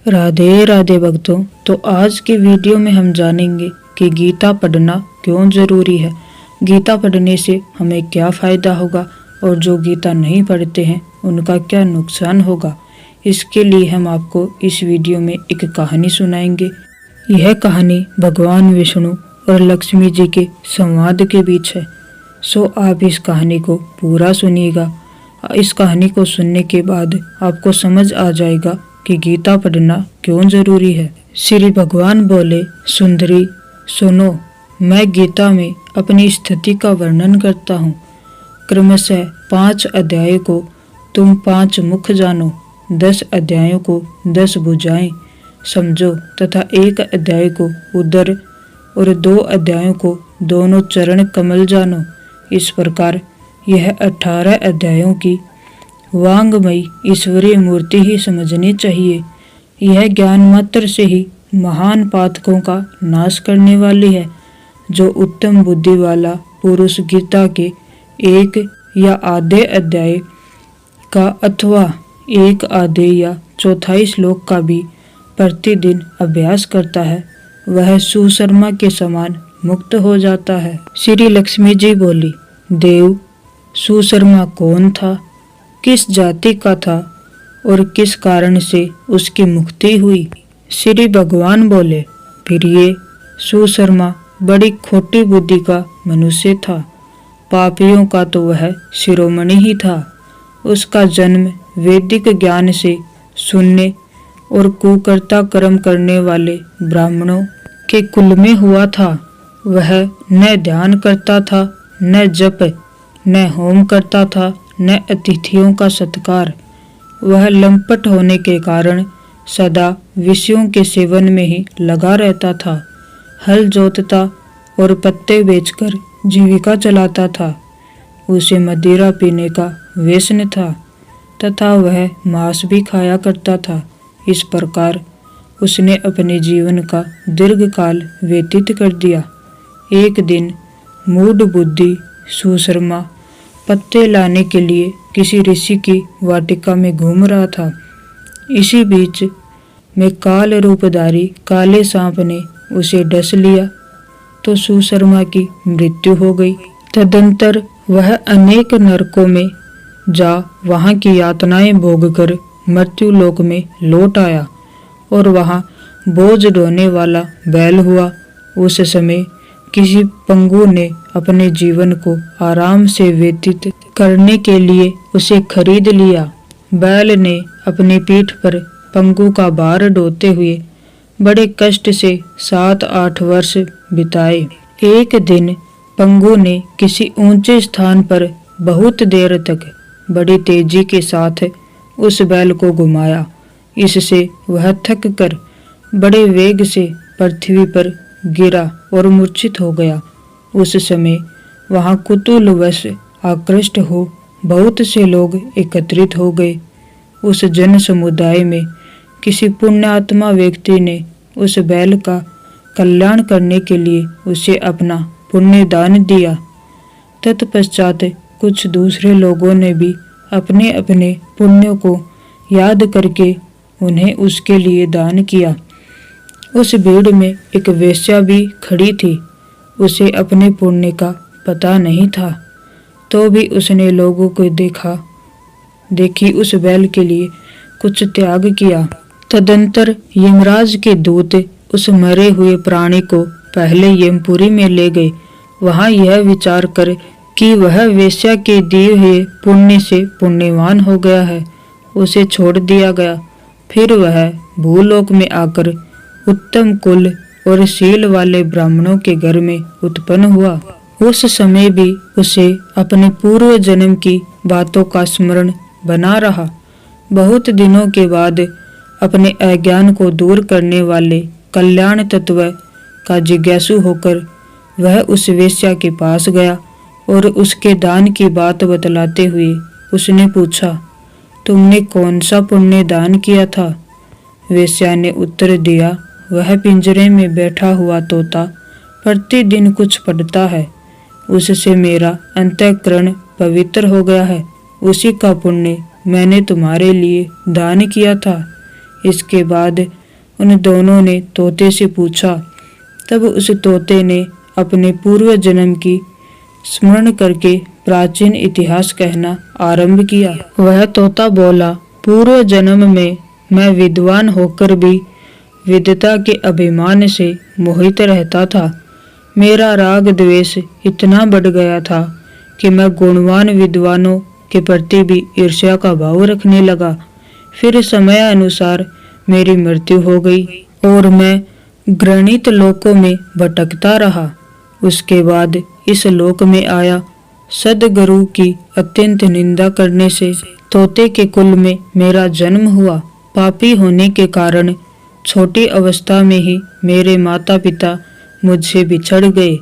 राधे राधे भक्तों। तो आज के वीडियो में हम जानेंगे कि गीता पढ़ना क्यों जरूरी है, गीता पढ़ने से हमें क्या फायदा होगा और जो गीता नहीं पढ़ते हैं उनका क्या नुकसान होगा। इसके लिए हम आपको इस वीडियो में एक कहानी सुनाएंगे। यह कहानी भगवान विष्णु और लक्ष्मी जी के संवाद के बीच है। सो आप इस कहानी को पूरा सुनिएगा। इस कहानी को सुनने के बाद आपको समझ आ जाएगा कि गीता पढ़ना क्यों जरूरी है। श्री भगवान बोले, सुंदरी सुनो, मैं गीता में अपनी स्थिति का वर्णन करता हूँ। क्रमशः 5 अध्याय को तुम 5 मुख जानो, 10 अध्यायों को 10 भुजाएं समझो तथा 1 अध्याय को उदर और 2 अध्यायों को दोनों चरण कमल जानो। इस प्रकार यह 18 अध्यायों की वांगमयी ईश्वरीय मूर्ति ही समझनी चाहिए। यह ज्ञान मात्र से ही महान पातकों का नाश करने वाली है। जो उत्तम बुद्धि वाला पुरुष गीता के 1 या आधे अध्याय का अथवा 1 आधे या चौथाई श्लोक का भी प्रतिदिन अभ्यास करता है, वह सुशर्मा के समान मुक्त हो जाता है। श्री लक्ष्मी जी बोली, देव सुशर्मा कौन था, किस जाति का था और किस कारण से उसकी मुक्ति हुई। श्री भगवान बोले, प्रिय सुशर्मा बड़ी खोटी बुद्धि का मनुष्य था। पापियों का तो वह शिरोमणि ही था। उसका जन्म वैदिक ज्ञान से सुनने और कुकर्ता कर्म करने वाले ब्राह्मणों के कुल में हुआ था। वह न ध्यान करता था, न जप, न होम करता था, न अतिथियों का सत्कार। वह लंपट होने के कारण सदा विषयों के सेवन में ही लगा रहता था। हल जोतता और पत्ते बेचकर जीविका चलाता था। उसे मदिरा पीने का व्यसन था तथा वह मांस भी खाया करता था। इस प्रकार उसने अपने जीवन का दीर्घकाल व्यतीत कर दिया। एक दिन मूढ़ बुद्धि सुशर्मा पत्ते लाने के लिए किसी ऋषि की वाटिका में घूम रहा था। इसी बीच में काल रूपधारी काले सांप ने उसे डस लिया तो सुशर्मा की मृत्यु हो गई। तदंतर वह अनेक नरकों में जा वहां की यातनाएं भोगकर मृत्यु लोक में लौट आया और वहां बोझ ढोने वाला बैल हुआ। उस समय किसी पंगु ने अपने जीवन को आराम से व्यतीत करने के लिए उसे खरीद लिया। बैल ने अपनी पीठ पर पंगु का भार ढोते हुए बड़े कष्ट से 7-8 वर्ष बिताए। एक दिन पंगु ने किसी ऊंचे स्थान पर बहुत देर तक बड़ी तेजी के साथ उस बैल को घुमाया। इससे वह थक कर बड़े वेग से पृथ्वी पर गिरा और मूर्छित हो गया। उस समय वहां कुतूहलवश आकृष्ट हो बहुत से लोग एकत्रित हो गए। उस जन समुदाय में किसी पुण्यात्मा व्यक्ति ने उस बैल का कल्याण करने के लिए उसे अपना पुण्य दान दिया। तत्पश्चात कुछ दूसरे लोगों ने भी अपने अपने पुण्यों को याद करके उन्हें उसके लिए दान किया। उस भीड़ में एक वेश्या भी खड़ी थी। उसे अपने पुण्य का पता नहीं था, तो भी उसने लोगों को देखी उस बैल के लिए कुछ त्याग किया। तदंतर यमराज के दूत उस मरे हुए प्राणी को पहले यमपुरी में ले गए। वहां यह विचार कर कि वह वेश्या के दिए हुए पुण्य से पुण्यवान हो गया है, उसे छोड़ दिया गया। फिर वह भूलोक में आकर उत्तम कुल और शील वाले ब्राह्मणों के घर में उत्पन्न हुआ। उस समय भी उसे अपने पूर्व जन्म की बातों का स्मरण बना रहा। बहुत दिनों के बाद अपने अज्ञान को दूर करने वाले कल्याण तत्व का जिज्ञासु होकर वह उस वेश्या के पास गया और उसके दान की बात बतलाते हुए उसने पूछा, तुमने कौन सा पुण्य दान किया था? वेश्या ने उत्तर दिया, वह पिंजरे में बैठा हुआ तोता प्रतिदिन कुछ पढ़ता है, उससे मेरा अंतःकरण पवित्र हो गया है। उसी का पुण्य मैंने तुम्हारे लिए दान किया था। इसके बाद उन दोनों ने तोते से पूछा। तब उस तोते ने अपने पूर्व जन्म की स्मरण करके प्राचीन इतिहास कहना आरंभ किया। वह तोता बोला, पूर्व जन्म में मैं विद्वान होकर भी विद्वता के अभिमान से मोहित रहता था। मेरा राग द्वेष इतना बढ़ गया था कि मैं गुणवान विद्वानों के प्रति भी ईर्ष्या का भाव रखने लगा। फिर समय अनुसार मेरी मृत्यु हो गई और मैं घृणित लोकों में भटकता रहा। उसके बाद इस लोक में आया। सद्गुरु की अत्यंत निंदा करने से तोते के कुल में मेरा जन्म हुआ। पापी होने के कारण छोटी अवस्था में ही मेरे माता पिता मुझसे बिछड़ गए।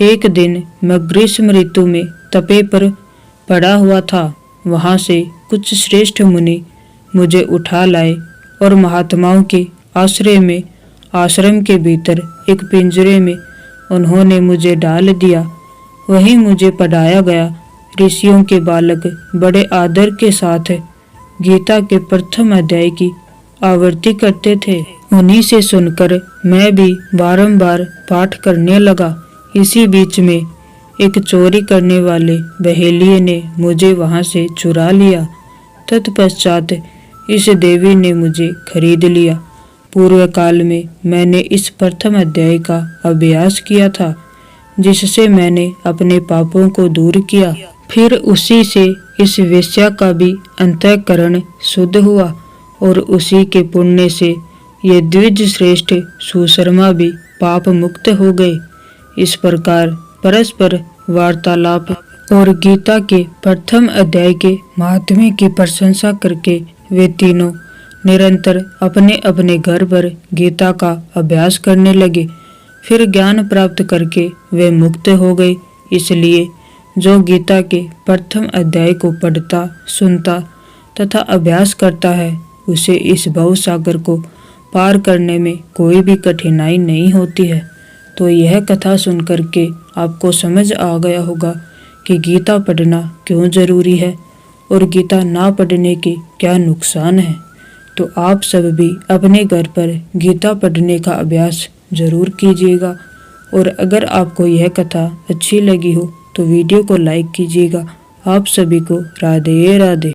एक दिन मैं ग्रीष्म ऋतु में तपे पर पड़ा हुआ था। वहां से कुछ श्रेष्ठ मुनि मुझे उठा लाए और महात्माओं के आश्रय में आश्रम के भीतर एक पिंजरे में उन्होंने मुझे डाल दिया। वहीं मुझे पढ़ाया गया। ऋषियों के बालक बड़े आदर के साथ गीता के प्रथम अध्याय की आवृत्ति करते थे। उन्हीं से सुनकर मैं भी बारंबार पाठ करने लगा। इसी बीच में एक चोरी करने वाले बहेलिये ने मुझे वहां से चुरा लिया। तत्पश्चात इस देवी ने मुझे खरीद लिया। पूर्व काल में मैंने इस प्रथम अध्याय का अभ्यास किया था, जिससे मैंने अपने पापों को दूर किया। फिर उसी से इस वेश्या का भी अंतःकरण शुद्ध हुआ और उसी के पुण्य से ये द्विज श्रेष्ठ सुशर्मा भी पाप मुक्त हो गए। इस प्रकार परस्पर वार्तालाप और गीता के प्रथम अध्याय के महात्म्य की प्रशंसा करके वे तीनों निरंतर अपने अपने घर पर गीता का अभ्यास करने लगे। फिर ज्ञान प्राप्त करके वे मुक्त हो गए। इसलिए जो गीता के प्रथम अध्याय को पढ़ता, सुनता तथा अभ्यास करता है, उसे इस भवसागर को पार करने में कोई भी कठिनाई नहीं होती है। तो यह कथा सुनकर के आपको समझ आ गया होगा कि गीता पढ़ना क्यों जरूरी है और गीता ना पढ़ने के क्या नुकसान है। तो आप सब भी अपने घर पर गीता पढ़ने का अभ्यास जरूर कीजिएगा। और अगर आपको यह कथा अच्छी लगी हो तो वीडियो को लाइक कीजिएगा। आप सभी को राधे राधे।